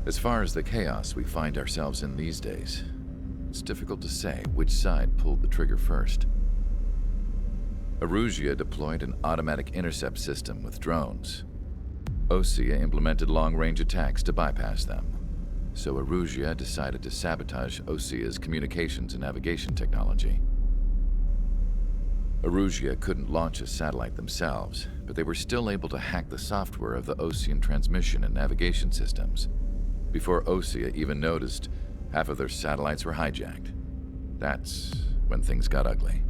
As far as the chaos we find ourselves in these days, it's difficult to say which side pulled the trigger first. Erüzya deployed an automatic intercept system with drones. Osya implemented long-range attacks to bypass them. So Erüzya decided to sabotage Osya's communications and navigation technology. Erüzya couldn't launch a satellite themselves, but they were still able to hack the software of the Osyan transmission and navigation systems. Before Osya even noticed, half of their satellites were hijacked. That's when things got ugly.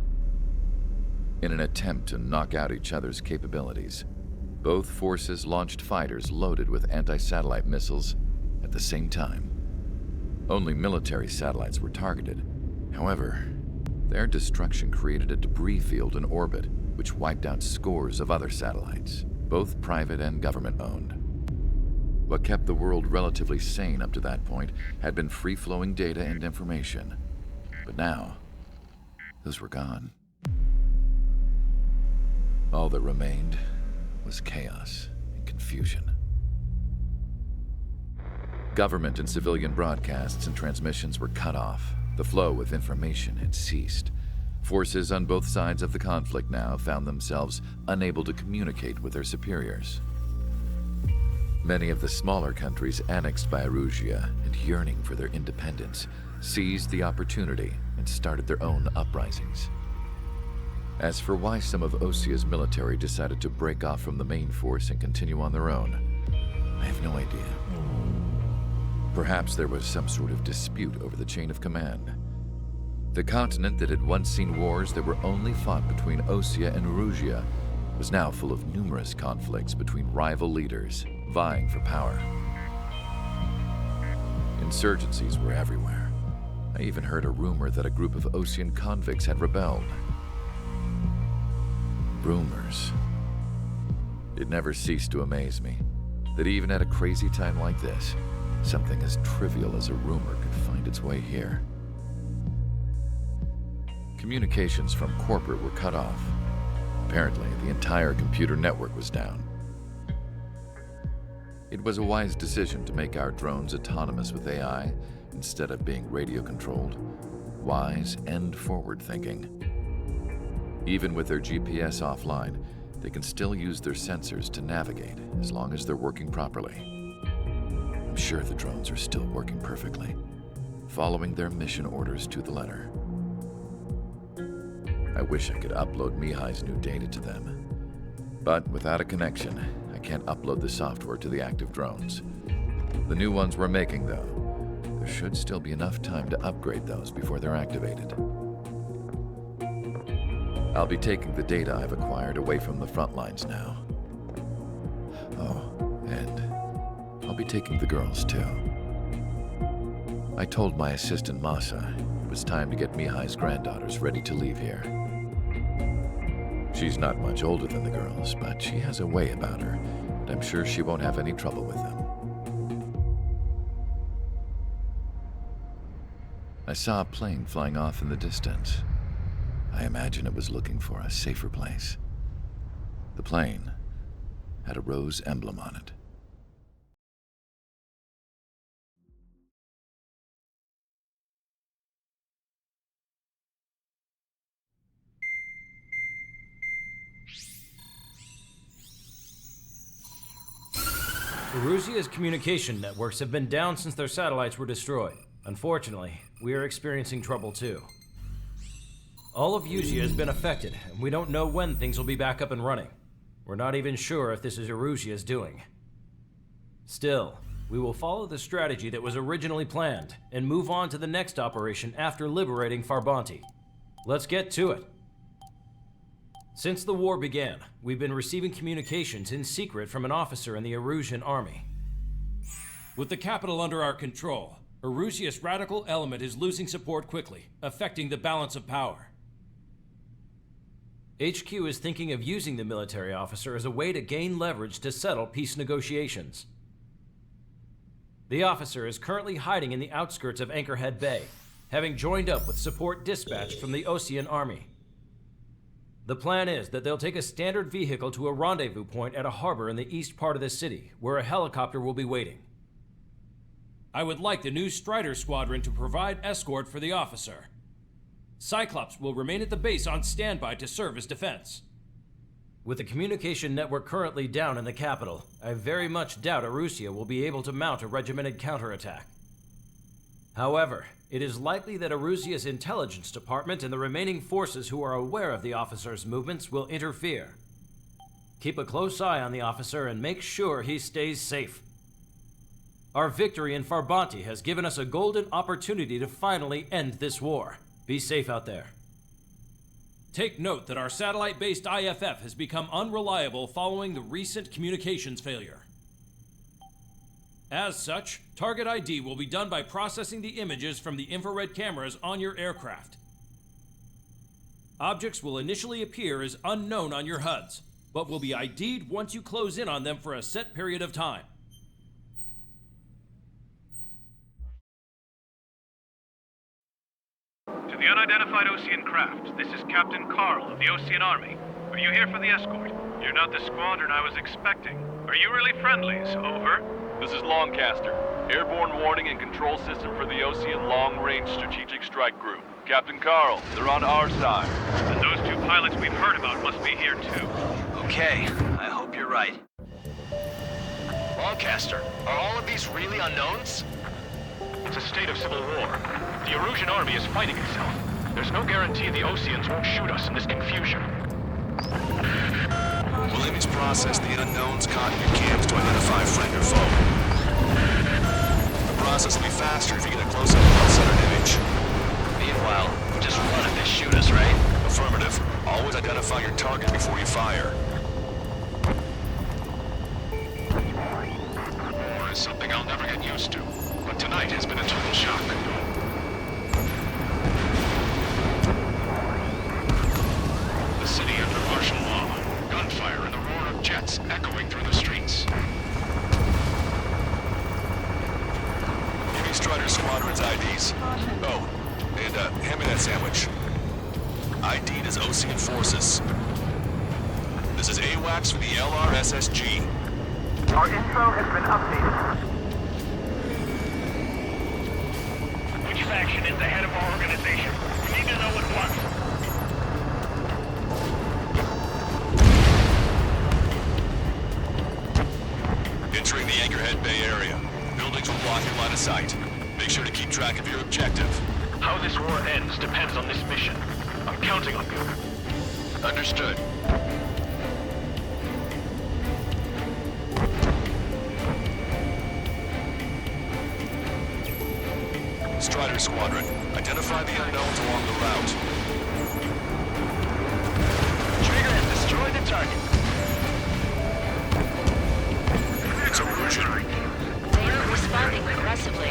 In an attempt to knock out each other's capabilities, both forces launched fighters loaded with anti-satellite missiles at the same time. Only military satellites were targeted. However, their destruction created a debris field in orbit, which wiped out scores of other satellites, both private and government-owned. What kept the world relatively sane up to that point had been free-flowing data and information. But now, those were gone. All that remained was chaos and confusion. Government and civilian broadcasts and transmissions were cut off. The flow of information had ceased. Forces on both sides of the conflict now found themselves unable to communicate with their superiors. Many of the smaller countries annexed by Erüzya and yearning for their independence seized the opportunity and started their own uprisings. As for why some of Osya's military decided to break off from the main force and continue on their own, I have no idea. Perhaps there was some sort of dispute over the chain of command. The continent that had once seen wars that were only fought between Osya and Erüzya was now full of numerous conflicts between rival leaders vying for power. Insurgencies were everywhere. I even heard a rumor that a group of Osyan convicts had rebelled. Rumors. It never ceased to amaze me that even at a crazy time like this, something as trivial as a rumor could find its way here. Communications from corporate were cut off. Apparently, the entire computer network was down. It was a wise decision to make our drones autonomous with AI instead of being radio-controlled. Wise and forward-thinking. Even with their GPS offline, they can still use their sensors to navigate as long as they're working properly. I'm sure the drones are still working perfectly, following their mission orders to the letter. I wish I could upload Mihai's new data to them. But without a connection, I can't upload the software to the active drones. The new ones we're making, though, there should still be enough time to upgrade those before they're activated. I'll be taking the data I've acquired away from the front lines now. Oh, and I'll be taking the girls, too. I told my assistant Masa it was time to get Mihai's granddaughters ready to leave here. She's not much older than the girls, but she has a way about her, and I'm sure she won't have any trouble with them. I saw a plane flying off in the distance. I imagine it was looking for a safer place. The plane had a rose emblem on it. Erüzya's communication networks have been down since their satellites were destroyed. Unfortunately, we are experiencing trouble too. All of Erüzya has been affected, and we don't know when things will be back up and running. We're not even sure if this is Erüzya's doing. Still, we will follow the strategy that was originally planned, and move on to the next operation after liberating Farbanti. Let's get to it. Since the war began, we've been receiving communications in secret from an officer in the Erüzyan army. With the capital under our control, Erüzya's radical element is losing support quickly, affecting the balance of power. HQ is thinking of using the military officer as a way to gain leverage to settle peace negotiations. The officer is currently hiding in the outskirts of Anchorhead Bay, having joined up with support dispatched from the Osyan army. The plan is that they'll take a standard vehicle to a rendezvous point at a harbor in the east part of the city, where a helicopter will be waiting. I would like the new Strider Squadron to provide escort for the officer. Cyclops will remain at the base on standby to serve as defense. With the communication network currently down in the capital, I very much doubt Erüzya will be able to mount a regimented counterattack. However, it is likely that Erüzya's intelligence department and the remaining forces who are aware of the officer's movements will interfere. Keep a close eye on the officer and make sure he stays safe. Our victory in Farbanti has given us a golden opportunity to finally end this war. Be safe out there. Take note that our satellite-based IFF has become unreliable following the recent communications failure. As such, target ID will be done by processing the images from the infrared cameras on your aircraft. Objects will initially appear as unknown on your HUDs, but will be ID'd once you close in on them for a set period of time. To the unidentified Osean craft, this is Captain Carl of the Osean Army. Are you here for the escort? You're not the squadron I was expecting. Are you really friendlies? Over. This is Long Caster. Airborne warning and control system for the Osean Long-Range Strategic Strike Group. Captain Carl, they're on our side. And those two pilots we've heard about must be here too. Okay, I hope you're right. Longcaster, are all of these really unknowns? It's a state of civil war. The Erusian army is fighting itself. There's no guarantee the Oseans won't shoot us in this confusion. We'll image process the unknowns caught in your cams to identify friend or foe. The process will be faster if you get a close-up well-centered image. Meanwhile, just run if they shoot us, right? Affirmative. Always identify your target before you fire. War is something I'll never get used to, but tonight has been a total shock. The city under martial law, gunfire and the roar of jets echoing through the streets. Give me Strider Squadron's IDs. Oh, and hand me that sandwich. ID'd as Osean forces. This is AWACS for the LRSSG. Our info has been updated. Which faction is the head of our organization? We need to know at once. Entering the Anchorhead Bay area. Buildings will block your line of sight. Make sure to keep track of your objective. How this war ends depends on this mission. I'm counting on you. Understood. Strider Squadron, identify the unknowns along the route. Trigger has destroyed the target. It's Erüzya. They're responding aggressively.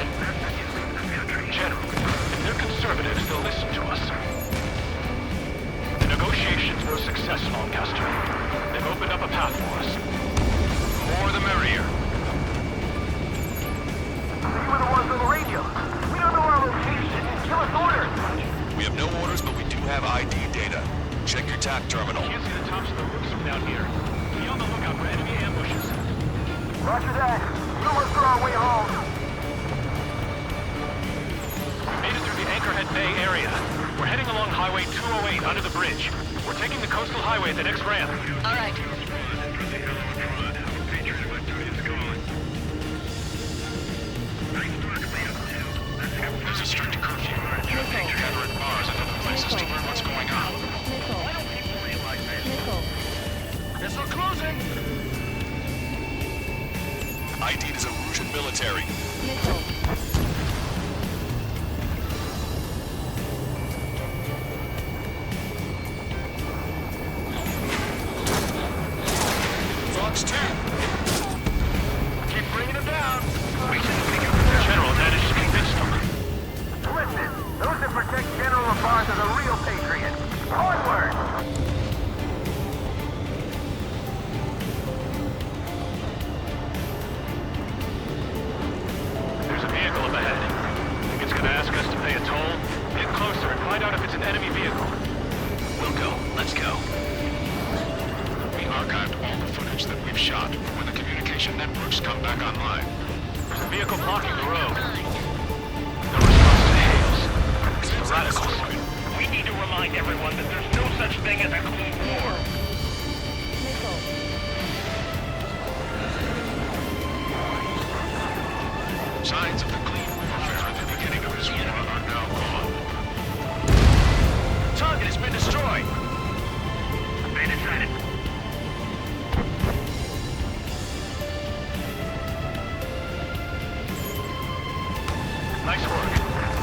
General, if they're conservatives, they'll listen to us. The negotiations were a success, Lancaster. They've opened up a path for us. The more the merrier. We were the ones on the radio. We don't know our location. Give us orders. We have no orders, but we do have ID data. Check your TAC terminal. Can't see the tops of the roofs from down here. Be on the lookout for enemy ambushes. Roger that. We'll look for our way home. Made it through the Anchorhead Bay area. We're heading along Highway 208 under the bridge. We're taking the coastal highway at the next ramp. All right. There's a strict curfew. Gather at bars and other places to learn what's going on. Why don't people realize this? Missile closing! ID'd as Erüzya military. Fox 2. Keep bringing them down. General managed to convince them. Listen, those that protect General LaBarge are the real patriots. Onward! There's a vehicle up ahead. Think it's gonna ask us to pay a toll? Get closer and find out if it's an enemy vehicle. We'll go. Let's go. We archived all the footage that we've shot for when the communication networks come back online. There's a vehicle blocking the road. No response to hails. It's the radicals. We need to remind everyone that there's no such thing as a clean war. Signs of the clean warfare at the beginning of this war are now gone. Target has been destroyed. Been inside it. Nice work.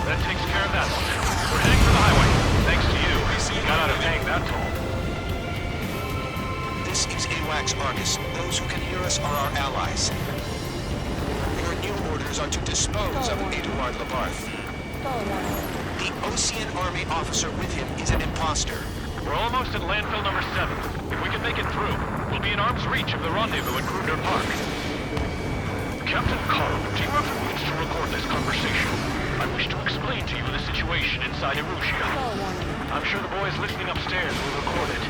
That takes care of that one. We're heading for the highway. Thanks to you. You got out of paying that toll. This is AWACS Argus. Those who can hear us are our allies. Your new orders are to dispose of Eduard Labarth. The Ocean Army officer with him is an imposter. We're almost at landfill number 7. If we can make it through, we'll be in arm's reach of the rendezvous at Gruner Park. Captain Karl, do you have the means to record this conversation? I wish to explain to you the situation inside Erüzya. I'm sure the boys listening upstairs will record it.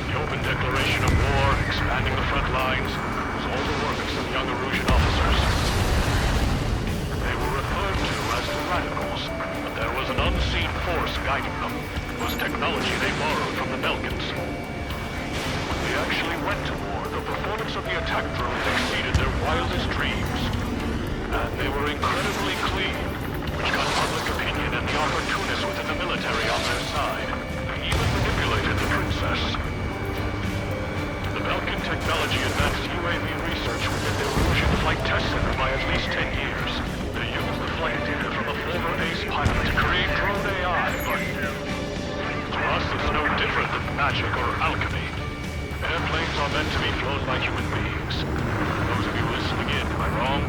The open declaration of war, expanding the front lines, was all the work of some young Erüzyan officers. They were referred to as the radicals, but there was an unseen force guiding them. It was technology they borrowed from the Belkans. When they actually went to war, the performance of the attack drones exceeded their wildest dreams. And they were incredibly clean, which got public opinion and the opportunists within the military on their side. They even manipulated the princess. The Belkan technology advanced UAV research within the Erüzyan Flight Test Center by at least 10 years. They used the flight data from a former ace pilot to create drone AI, but to us it's no different than magic or alchemy. Airplanes are meant to be flown by human beings. Those of you listening in, am I wrong?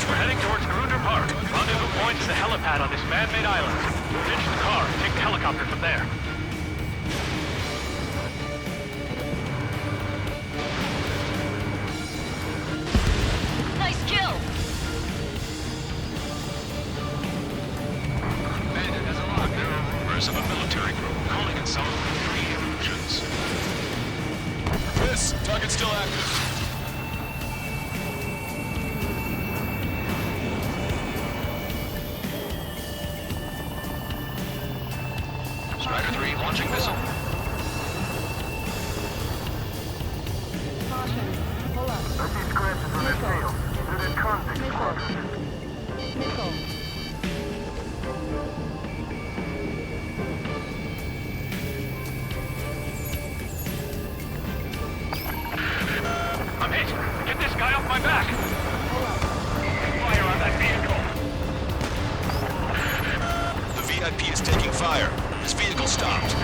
We're heading towards Gruner Park. Rendezvous point is the helipad on this man-made island. We'll ditch the car and take the helicopter from there. Nice kill! Bandit has a lock. There are rumors of a military group calling itself the Three Illusions. Miss, target's still active. Strider 3 launching missile. Let's see scratches on their tail. They're the convict squadron. I'm hit. Get this guy off my back. Fire on that vehicle. The VIP is taking fire. His vehicle stopped.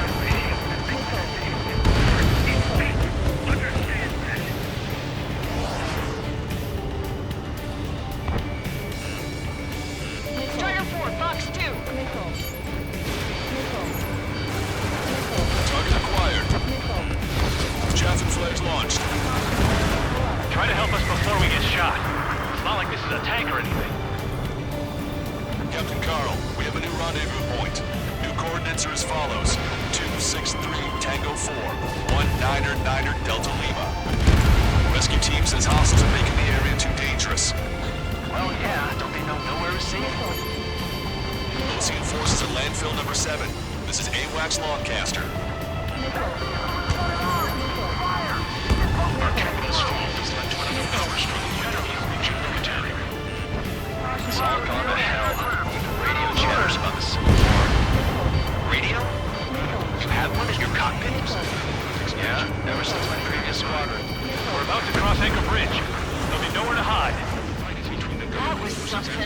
Strider 4, Box 2. Target acquired. Chaff and flares launched. Try to help us before we get shot. It's not like this is a tank or anything. Captain Karl, we have a new rendezvous point. New coordinates are as follows. 263 Tango 4, 1999 Delta Lima. Rescue team says hostiles are making the area too dangerous. Well, yeah, don't they know nowhere is safe? Ocean forces at landfill number 7. This is AWACS Long Caster. Our terminal's fault has led to another power struggle generally reaching military. It's all gone to hell. Radio chatters about the Civil War. Radio? You have one in your cockpit? Yeah, ever since my previous squadron. We're about to cross Anchor Bridge. There'll be nowhere to hide. That was something.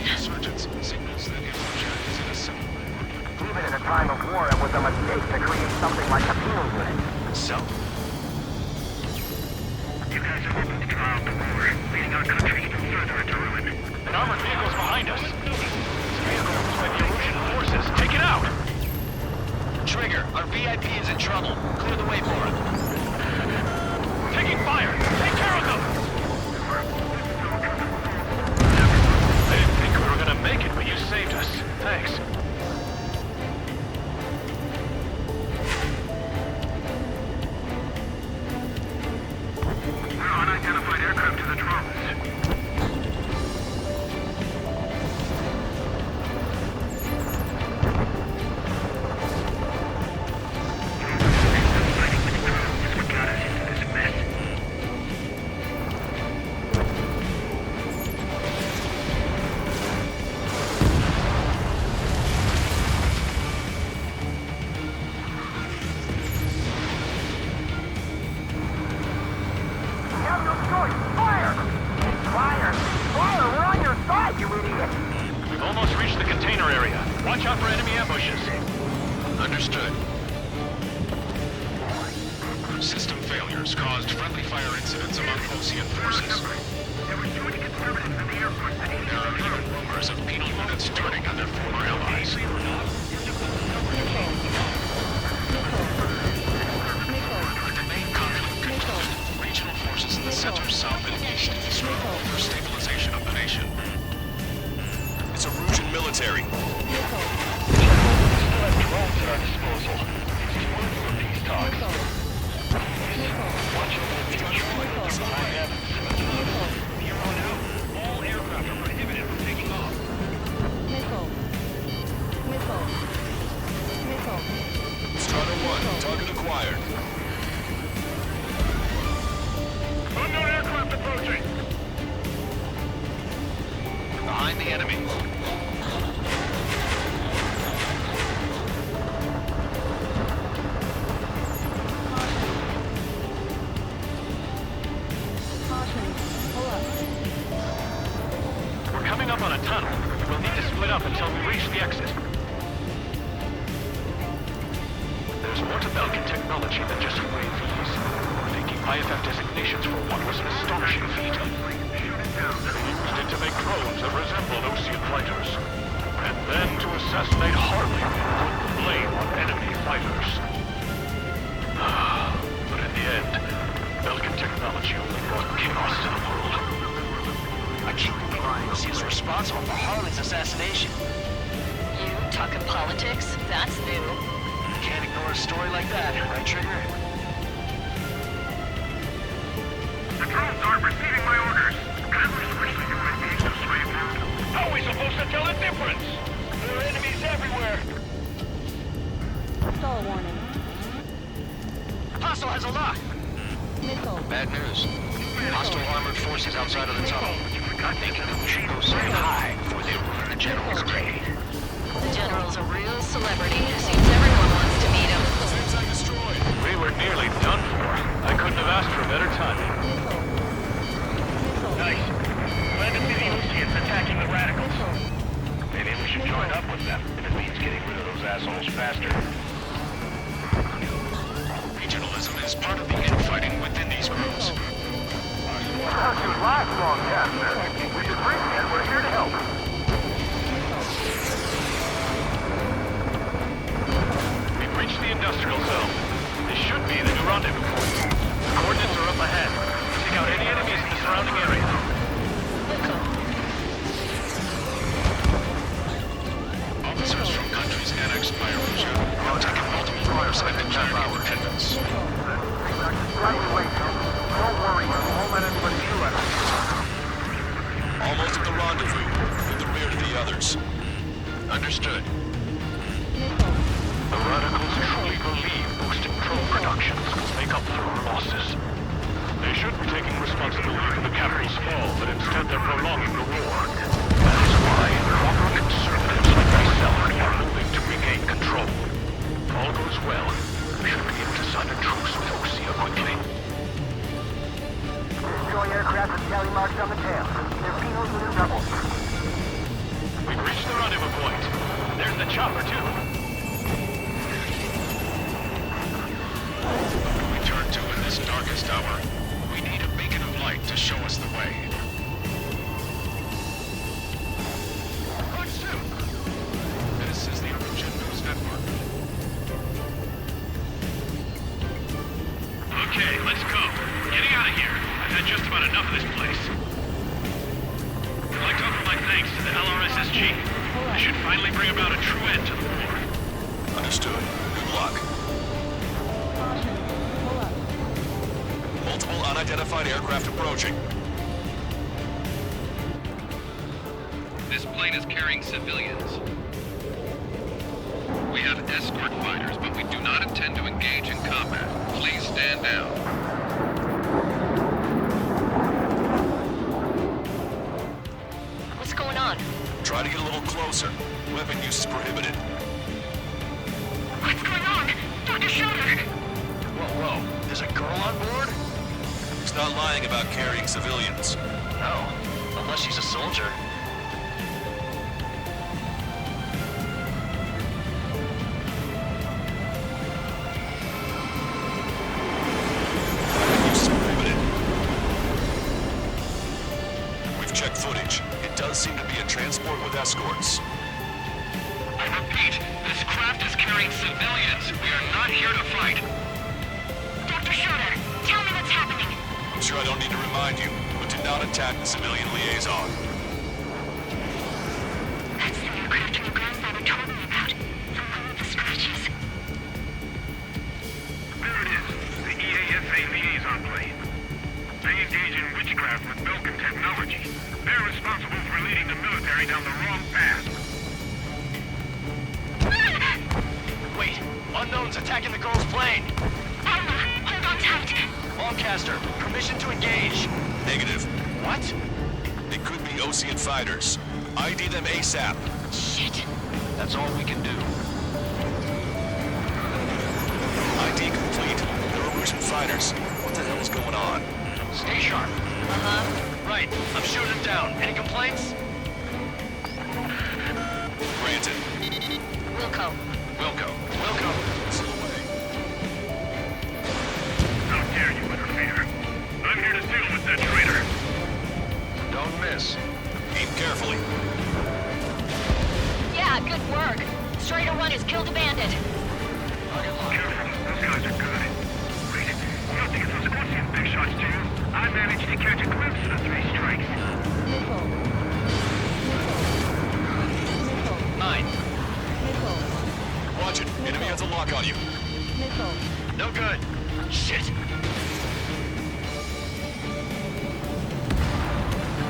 Even in a time of war, it was a mistake to create something like a penal unit. So? You guys have opened the trial to war, leading our country even further into ruin. An armored vehicle's behind us. This vehicle was by the Erüzyan forces. Take it out! Trigger, our VIP is in trouble. Clear the way for it. We're taking fire! Take care of them! I didn't think we were gonna make it, but you saved us. Thanks. Unidentified aircraft to the drone. System failures caused friendly fire incidents among Osyan forces. There were huge conservatives in the Air Force that There are even rumors of penal units turning on their former allies. The main conflict continues. Regional forces in the center, south, and east struggle for stabilization of the nation. It's Erüzyan military. We still have drones at our disposal. It's too early for peace talks. Watch over the future behind Evans. Here on out, all aircraft are prohibited from taking off. Strata 1, target acquired. Unknown aircraft approaching. Behind the enemy. We're coming up on a tunnel. We'll need to split up until we reach the exit. There's more to Belkan technology than just UAVs. Taking IFF designations for one was an astonishing feat. They used it to make drones that resembled Ocean fighters. And then to assassinate Harling'in and put the blame on enemy fighters. But in the end, Belkan technology only brought chaos to the world. I can't believe Erüzya is responsible for Harling's assassination. You talking politics? That's new. Can't ignore a story like that, right, Trigger? The drones aren't receiving my orders. I wish we could engage this way, man. How are we supposed to tell the difference? There are enemies everywhere. Stall warning. Hostile has a lock. Missile. Bad news. Hostile armored forces outside of the tunnel. I'm thinking that we should go say hi before they ruin the general's day. The general's a real celebrity. Seems everyone wants to meet him. Sensei destroyed. We were nearly done for. I couldn't have asked for better timing. Nice. Glad to see the Oceans attacking the radicals. Maybe we should join up with them if it means getting rid of those assholes faster. Regionalism is part of the infighting within these groups. How's your life, Long Caster? We should bring you, and we're here to help. We've reached the industrial zone. This should be the new rendezvous point. Coordinates are up ahead. Take out any enemies in the surrounding area. Officers from countries annexed by Erüzya have taken multiple routes and declared independence. Right away, don't worry, we won't let anybody shoot at us. Almost at the rendezvous, in the rear to the others. Understood. The radicals truly believe boosting drone productions will make up for our losses. They should be taking responsibility for the capital's fall, but instead they're prolonging the war. That is why proper conservatives like myself are moving to regain control. If all goes well, we should be able to sign a truce with Osya quickly. Destroy aircraft with tally marks on the tail. They're Pinos with a double. We've reached the rendezvous point. There's the chopper, too. We turn to in this darkest hour. We need a beacon of light to show us the way. This is the Erüzya News Network. Okay, let's go. Getting out of here. I've had just about enough of this place. I'd like to offer my thanks to the LRSSG. This should finally bring about a true end to the war. Understood. Good luck. Multiple unidentified aircraft approaching. This plane is carrying civilians. We have escort fighters, but we do not intend to engage in combat. Please stand down. What's going on? Try to get a little closer. Weapon use is prohibited. What's going on? Dr. Schroeder! Whoa. There's a girl on board? He's not lying about carrying civilians. No. Unless she's a soldier. does seem to be a transport with escorts. I repeat, this craft is carrying civilians. We are not here to fight. Dr. Schroeder, tell me what's happening. I'm sure I don't need to remind you, but do not attack the civilian liaison. That's the aircraft your grandfather told me about. The one with the scratches. There it is, the EASA liaison plane. They engage in witchcraft with Belkan technology. They're responsible for leading the military down the wrong path. Wait, unknown's attacking the girl's plane. Alma, hold on tight. Long Caster, permission to engage. Negative. What? It could be Osean fighters. ID them ASAP. Shit. That's all we can do. ID complete. They're Erusian fighters. What the hell is going on? Stay sharp. Right, I'm shooting him down. Any complaints? Granted. Wilco. Wilco. Wilco. How dare you interfere? I'm here to deal with that traitor. Don't miss. Aim carefully. Yeah, good work. Strider 1 has killed a bandit. Careful, those guys are good. Wait, nothing if those Osean big shots to you. I managed to catch a glimpse of the 3 strikes. 9. Watch it. Enemy has a lock on you. No good. Shit.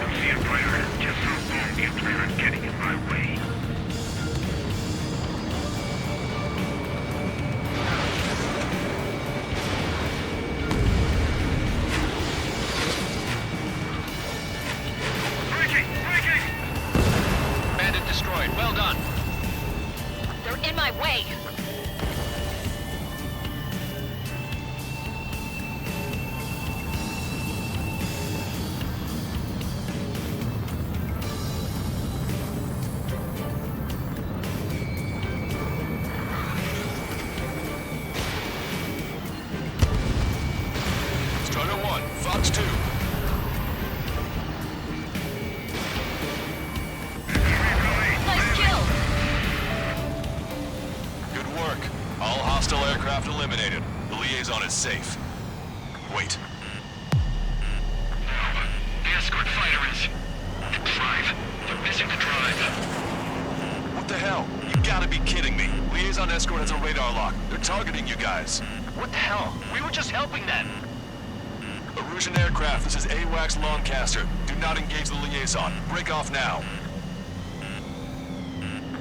Osean fighter, just how long do you plan on getting in my way? Bandit destroyed. Well done. They're in my way. Strider 1, Fox 2. Nice kill. Good work. All hostile aircraft eliminated. The liaison is safe. Wait. The escort fighter is... the drive. They're missing the drive. What the hell? You gotta be kidding me. Liaison escort has a radar lock. They're targeting you guys. What the hell? We were just helping them. Erusian aircraft, this is HİK Long Caster. Do not engage the liaison. Break off now.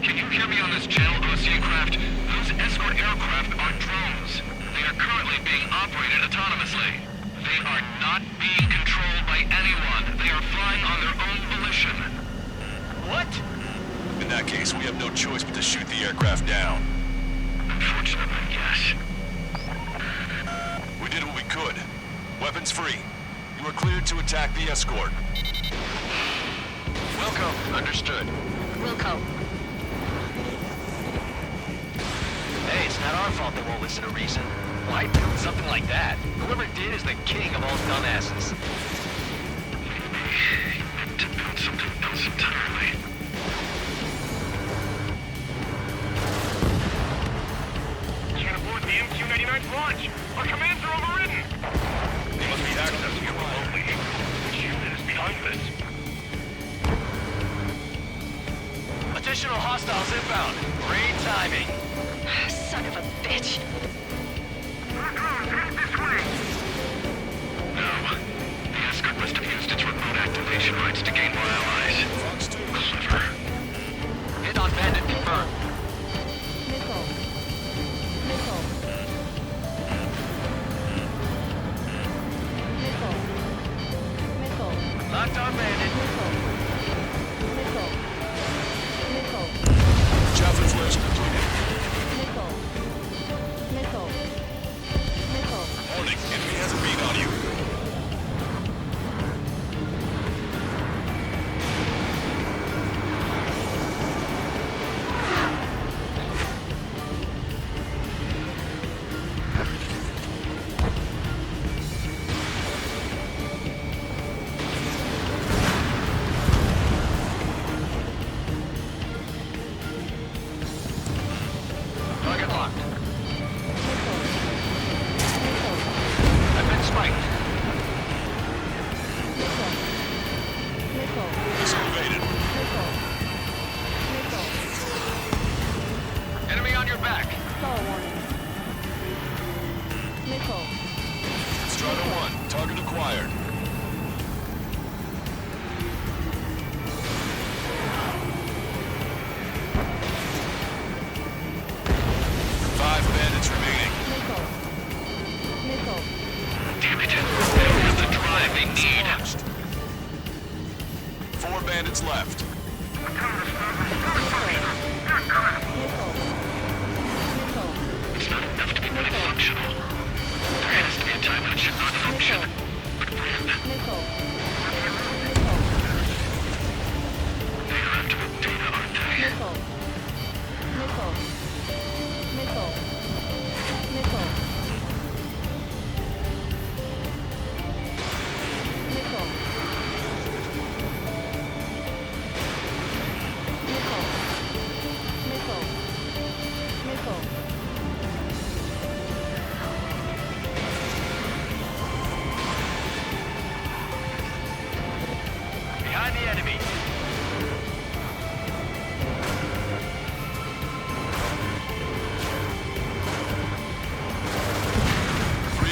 Can you hear me on this channel, Osean craft? Those escort aircraft are drones. They are currently being operated autonomously. They are not being controlled by anyone. They are flying on their own volition. What? In that case, we have no choice but to shoot the aircraft down. Unfortunately, yes. We did what we could. Weapons free. You are cleared to attack the escort. Welcome. Understood. Wilco. Hey, it's not our fault they won't listen to reason. Why build something like that? Whoever did is the king of all dumbasses. To build something else entirely. Can't aboard the MQ-99's launch. Our commands are overridden. They must be accessing you remotely. Which unit is behind this? Additional hostiles inbound. Great timing. Son of a bitch. Our drones headed this way. No. The escort must have used its remote activation rights to gain more allies. Clever. Hit on bandit confirmed. Locked on bandit. Chaff inflation completed. Warning, enemy has a beat on you. Strider 1, target acquired. Bandits remaining. Damn it. They don't have the drive they need. 4 bandits left. It's not enough to be fully functional. There has to be a time when it should not function. But when? They have to have data, aren't they? Behind the enemy.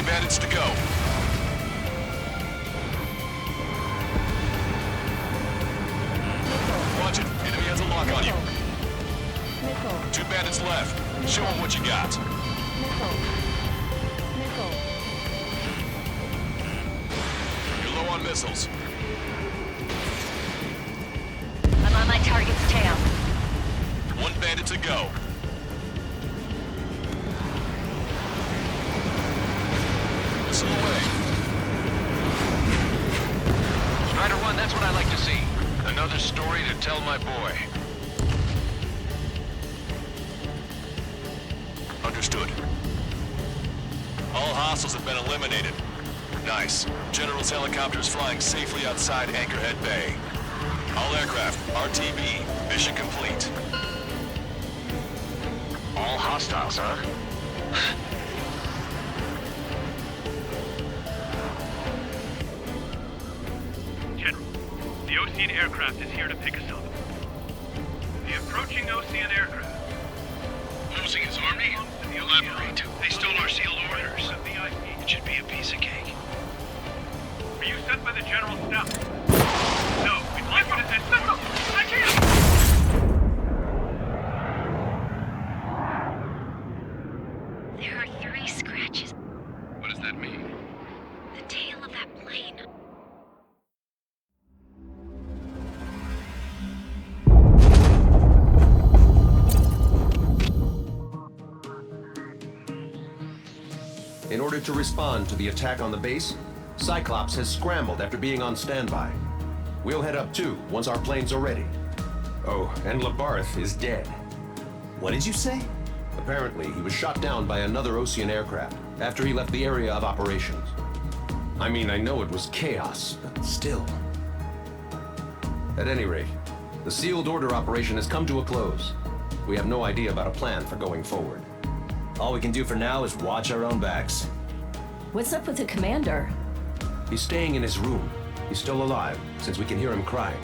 Bandits to go. Watch it. Enemy has a lock on you. 2 bandits left. Show them what you got. You're low on missiles. I'm on my target's tail. 1 bandit to go. Missile away. Strider 1, that's what I like to see. Another story to tell my boy. Understood. All hostiles have been eliminated. Nice. General's helicopter is flying safely outside Anchorhead Bay. All aircraft, RTB, mission complete. All hostiles, huh? General, the Ocean aircraft is here to pick us up. The approaching Ocean aircraft. Losing his army? Elaborate. They stole our sealed orders. It should be a piece of cake. Are you sent by the General's staff? No, we'd like you to send... I can't! There are 3 scratches. What does that mean? The tail of that plane. In order to respond to the attack on the base, Cyclops has scrambled after being on standby. We'll head up too, once our planes are ready. Oh, and Labarth is dead. What did you say? Apparently, he was shot down by another Ocean aircraft after he left the area of operations. I mean, I know it was chaos, but still. At any rate, the sealed order operation has come to a close. We have no idea about a plan for going forward. All we can do for now is watch our own backs. What's up with the commander? He's staying in his room. He's still alive, since we can hear him crying.